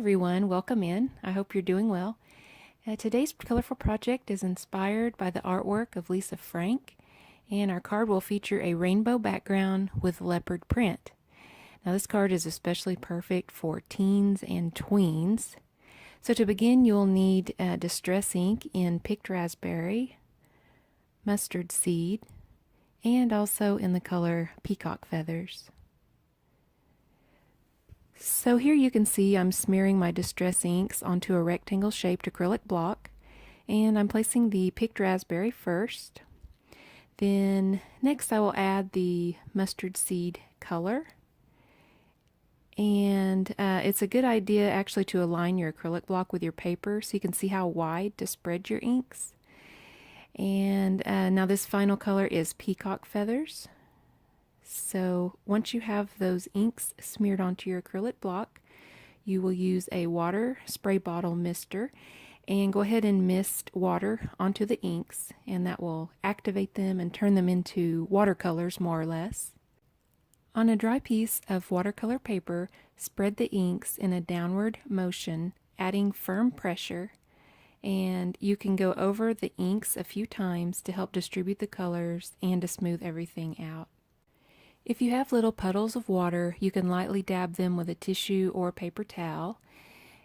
everyone, welcome in. I hope you're doing well. Today's colorful project is inspired by the artwork of Lisa Frank, and our card will feature a rainbow background with leopard print. Now this card is especially perfect for teens and tweens. So to begin, you'll need distress ink in picked raspberry, mustard seed, and also in the color peacock feathers. So here you can see I'm smearing my distress inks onto a rectangle shaped acrylic block, and I'm placing the picked raspberry first. Then next I will add the mustard seed color, and it's a good idea actually to align your acrylic block with your paper so you can see how wide to spread your inks. And now this final color is peacock feathers. So once you have those inks smeared onto your acrylic block, you will use a water spray bottle mister and go ahead and mist water onto the inks, and that will activate them and turn them into watercolors more or less. On a dry piece of watercolor paper, spread the inks in a downward motion, adding firm pressure, and you can go over the inks a few times to help distribute the colors and to smooth everything out. If you have little puddles of water, you can lightly dab them with a tissue or a paper towel.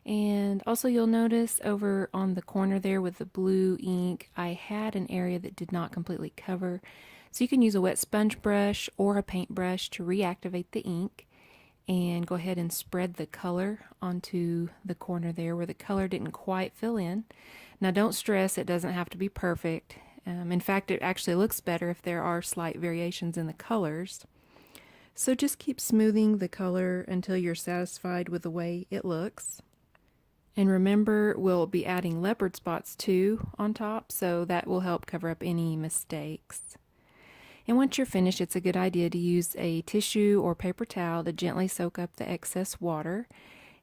And also you'll notice over on the corner there with the blue ink, I had an area that did not completely cover. So you can use a wet sponge brush or a paintbrush to reactivate the ink and go ahead and spread the color onto the corner there where the color didn't quite fill in. Now don't stress, it doesn't have to be perfect. In fact, it actually looks better if there are slight variations in the colors. So just keep smoothing the color until you're satisfied with the way it looks. And remember, we'll be adding leopard spots too on top, so that will help cover up any mistakes. And once you're finished, it's a good idea to use a tissue or paper towel to gently soak up the excess water.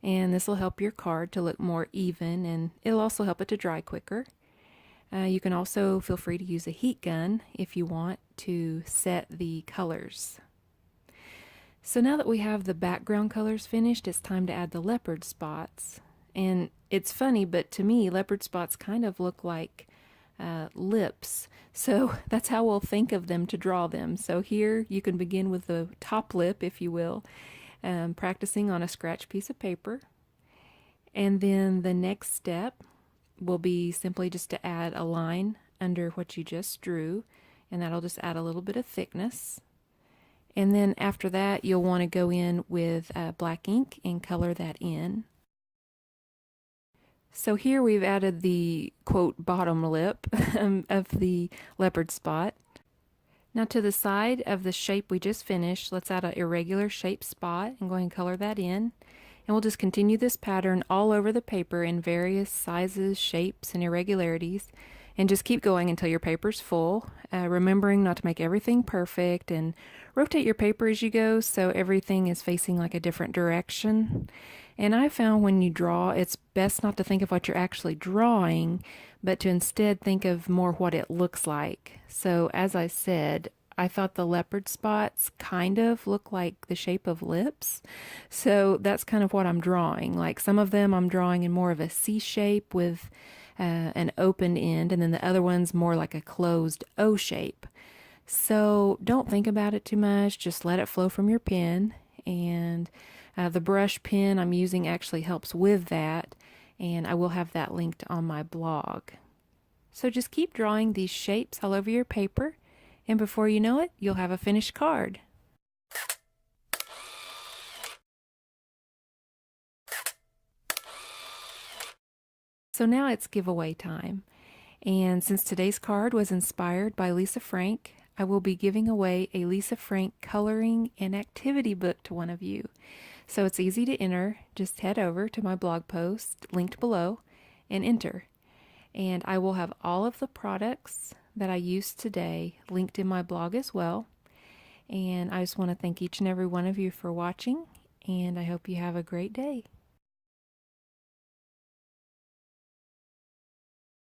And this will help your card to look more even, and it'll also help it to dry quicker. You can also feel free to use a heat gun if you want to set the colors. So now that we have the background colors finished, it's time to add the leopard spots. And it's funny, but to me, leopard spots kind of look like lips. So that's how we'll think of them to draw them. So here you can begin with the top lip, if you will, practicing on a scratch piece of paper. And then the next step will be simply just to add a line under what you just drew, and that'll just add a little bit of thickness. And then after that, you'll want to go in with black ink and color that in. So here we've added the, quote, bottom lip of the leopard spot. Now to the side of the shape we just finished, let's add an irregular shaped spot and go ahead and color that in. And we'll just continue this pattern all over the paper in various sizes, shapes, and irregularities. And just keep going until your paper's full, remembering not to make everything perfect, and rotate your paper as you go so everything is facing like a different direction. And I found when you draw, it's best not to think of what you're actually drawing, but to instead think of more what it looks like. So as I said, I thought the leopard spots kind of look like the shape of lips. So that's kind of what I'm drawing. Like some of them I'm drawing in more of a C shape with an open end, and then the other one's more like a closed O shape. So don't think about it too much, just let it flow from your pen. And the brush pen I'm using actually helps with that, and I will have that linked on my blog. So just keep drawing these shapes all over your paper, and before you know it, you'll have a finished card. So now it's giveaway time, and since today's card was inspired by Lisa Frank, I will be giving away a Lisa Frank coloring and activity book to one of you. So it's easy to enter. Just head over to my blog post linked below and enter. And I will have all of the products that I used today linked in my blog as well. And I just want to thank each and every one of you for watching, and I hope you have a great day.